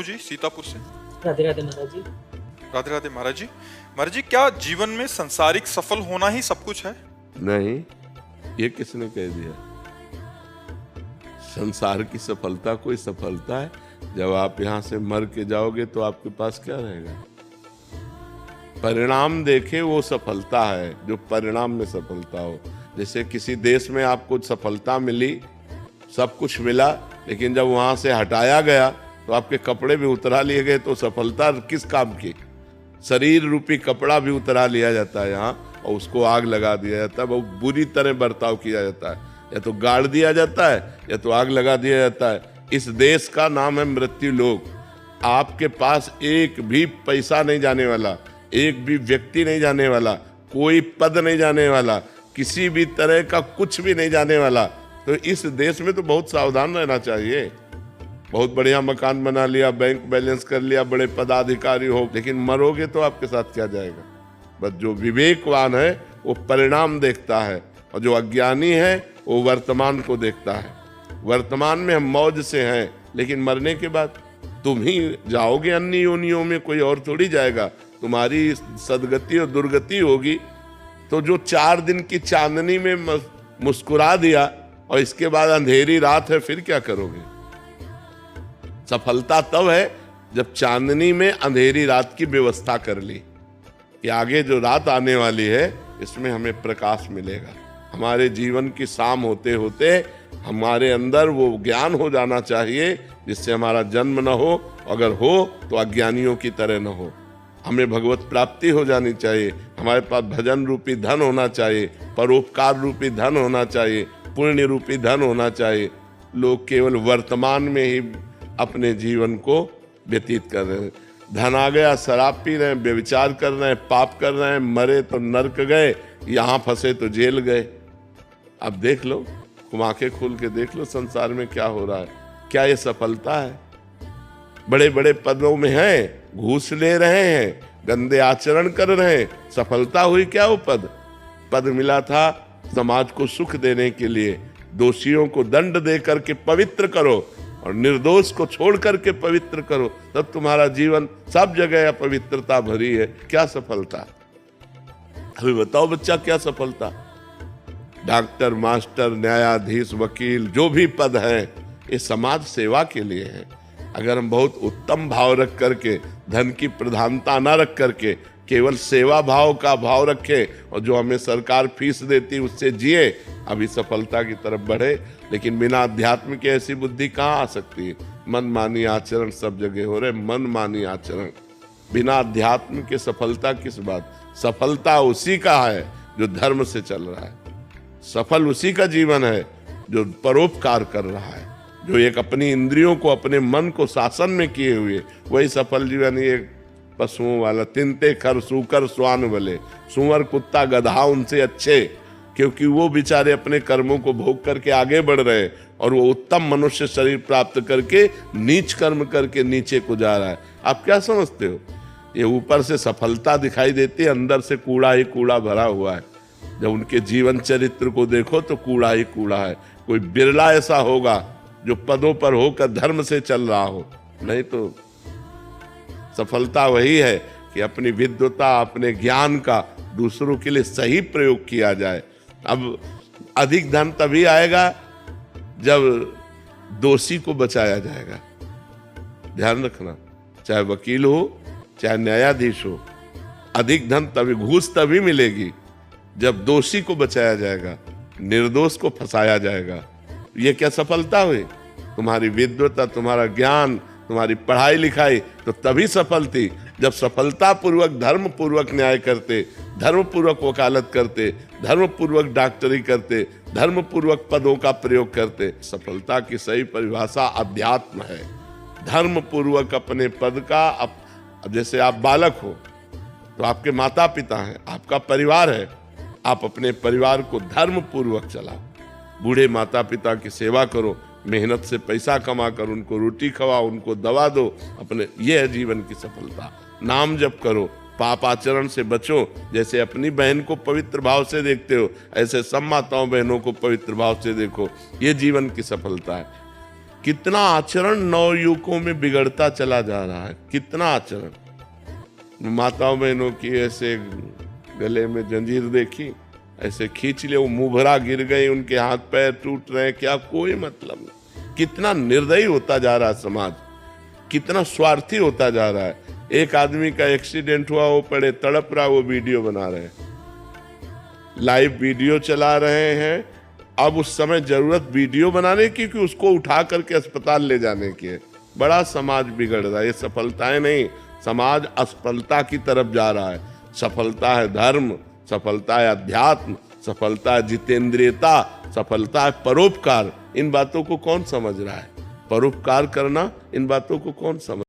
जी सीतापुर से। राधे राधे महाराज जी। राधे राधे महाराज जी। महाराज जी, क्या जीवन में संसारिक सफल होना ही सब कुछ है? नहीं, ये किसने कह दिया? संसार की सफलता कोई सफलता है? जब आप यहां से मर के जाओगे तो आपके पास क्या रहेगा? परिणाम देखे वो सफलता है, जो परिणाम में सफलता हो। जैसे किसी देश में आपको सफलता मिली, सब कुछ मिला, लेकिन जब वहां से हटाया गया तो आपके कपड़े भी उतरा लिए गए, तो सफलता किस काम की? शरीर रूपी कपड़ा भी उतरा लिया जाता है यहाँ, और उसको आग लगा दिया जाता है। बहुत बुरी तरह बर्ताव किया जाता है, या तो गाड़ दिया जाता है या तो आग लगा दिया जाता है। इस देश का नाम है मृत्यु लोक। आपके पास एक भी पैसा नहीं जाने वाला, एक भी व्यक्ति नहीं जाने वाला, कोई पद नहीं जाने वाला, किसी भी तरह का कुछ भी नहीं जाने वाला। तो इस देश में तो बहुत सावधान रहना चाहिए। बहुत बढ़िया मकान बना लिया, बैंक बैलेंस कर लिया, बड़े पदाधिकारी हो, लेकिन मरोगे तो आपके साथ क्या जाएगा? बस जो विवेकवान है वो परिणाम देखता है, और जो अज्ञानी है वो वर्तमान को देखता है। वर्तमान में हम मौज से हैं, लेकिन मरने के बाद तुम ही जाओगे अन्य योनियों में, कोई और थोड़ी जाएगा। तुम्हारी सदगति और दुर्गति होगी। तो जो 4 दिन की चांदनी में मुस्कुरा दिया और इसके बाद अंधेरी रात है, फिर क्या करोगे? सफलता तब है जब चांदनी में अंधेरी रात की व्यवस्था कर ली कि आगे जो रात आने वाली है इसमें हमें प्रकाश मिलेगा। हमारे जीवन की शाम होते होते हमारे अंदर वो ज्ञान हो जाना चाहिए जिससे हमारा जन्म न हो, अगर हो तो अज्ञानियों की तरह न हो। हमें भगवत प्राप्ति हो जानी चाहिए, हमारे पास भजन रूपी धन होना चाहिए, परोपकार रूपी धन होना चाहिए, पुण्य रूपी धन होना चाहिए। लोग केवल वर्तमान में ही अपने जीवन को व्यतीत कर रहे हैं। धन आ गया, शराब पी रहे हैं, व्यभिचार कर रहे हैं, पाप कर रहे हैं, मरे तो नर्क गए, यहाँ फंसे तो जेल गए। अब देख लो, आंखें खोल के देख लो संसार में क्या हो रहा है। क्या ये सफलता है? बड़े बड़े पदों में हैं, घूस ले रहे हैं, गंदे आचरण कर रहे हैं, सफलता हुई क्या? वो पद मिला था समाज को सुख देने के लिए। दोषियों को दंड दे करके पवित्र करो और निर्दोष को छोड़ करके पवित्र करो, तब तुम्हारा जीवन सब जगह अपवित्रता भरी है। क्या सफलता? अभी बताओ बच्चा, क्या सफलता? डॉक्टर, मास्टर, न्यायाधीश, वकील, जो भी पद हैं, ये समाज सेवा के लिए है। अगर हम बहुत उत्तम भाव रख करके, धन की प्रधानता ना रख करके, केवल सेवा भाव का भाव रखें और जो हमें सरकार फीस देती उससे जिए, अभी सफलता की तरफ बढ़े। लेकिन बिना अध्यात्म की ऐसी बुद्धि कहाँ आ सकती है? मनमानी आचरण सब जगह हो रहे, मनमानी आचरण। बिना अध्यात्म के सफलता किस बात? सफलता उसी का है जो धर्म से चल रहा है। सफल उसी का जीवन है जो परोपकार कर रहा है, जो एक अपनी इंद्रियों को, अपने मन को शासन में किए हुए, वही सफल जीवन। ये पशुओं वाला, तिनते खर सूकर स्वान बले, सुअर कुत्ता गधा उनसे अच्छे, क्योंकि वो बेचारे अपने कर्मों को भोग करके आगे बढ़ रहे हैं और वो उत्तम मनुष्य शरीर प्राप्त करके नीच कर्म करके नीचे को जा रहा है। आप क्या समझते हो? ये ऊपर से सफलता दिखाई देती है, अंदर से कूड़ा ही कूड़ा भरा हुआ है। जब उनके जीवन चरित्र को देखो तो कूड़ा ही कूड़ा है। कोई बिरला ऐसा होगा जो पदों पर होकर धर्म से चल रहा हो, नहीं तो सफलता वही है कि अपनी विद्वता, अपने ज्ञान का दूसरों के लिए सही प्रयोग किया जाए। अब अधिक धन तभी आएगा जब दोषी को बचाया जाएगा। ध्यान रखना, चाहे वकील हो चाहे न्यायाधीश हो, अधिक धन तभी, घूस तभी मिलेगी जब दोषी को बचाया जाएगा, निर्दोष को फंसाया जाएगा। ये क्या सफलता हुई? तुम्हारी विद्वता, तुम्हारा ज्ञान, तुम्हारी पढ़ाई लिखाई तो तभी सफल थी जब सफलता पूर्वक, धर्म पूर्वक न्याय करते, धर्म पूर्वक वकालत करते, धर्म पूर्वक डॉक्टरी करते, धर्म पूर्वक पदों का प्रयोग करते। सफलता की सही परिभाषा अध्यात्म है। धर्म पूर्वक अपने पद का, अब जैसे आप बालक हो तो आपके माता पिता हैं, आपका परिवार है, आप अपने परिवार को धर्म पूर्वक चलाओ। बूढ़े माता पिता की सेवा करो, मेहनत से पैसा कमा कर उनको रोटी खवाओ, उनको दवा दो, अपने, ये है जीवन की सफलता। नाम जप करो, पाप आचरण से बचो। जैसे अपनी बहन को पवित्र भाव से देखते हो, ऐसे सब माताओं बहनों को पवित्र भाव से देखो। ये जीवन की सफलता है। कितना आचरण नवयुवकों में बिगड़ता चला जा रहा है, कितना आचरण। माताओं बहनों की ऐसे गले में जंजीर देखी, ऐसे खींच ले, वो मुंह भरा गिर गए, उनके हाथ पैर टूट रहे हैं, क्या कोई मतलब नहीं। कितना निर्दयी होता जा रहा है समाज, कितना स्वार्थी होता जा रहा है। एक आदमी का एक्सीडेंट हुआ, वो पड़े तड़प रहा, वो वीडियो बना रहे हैं, लाइव वीडियो चला रहे हैं। अब उस समय जरूरत वीडियो बनाने की कि उसको उठा करके अस्पताल ले जाने की है। बड़ा समाज बिगड़ रहा है, ये सफलताएं नहीं, समाज असफलता की तरफ जा रहा है। सफलता है धर्म, सफलता है अध्यात्म, सफलता है जितेंद्रियता, सफलता है परोपकार। इन बातों को कौन समझ रहा है? परोपकार करना, इन बातों को कौन समझ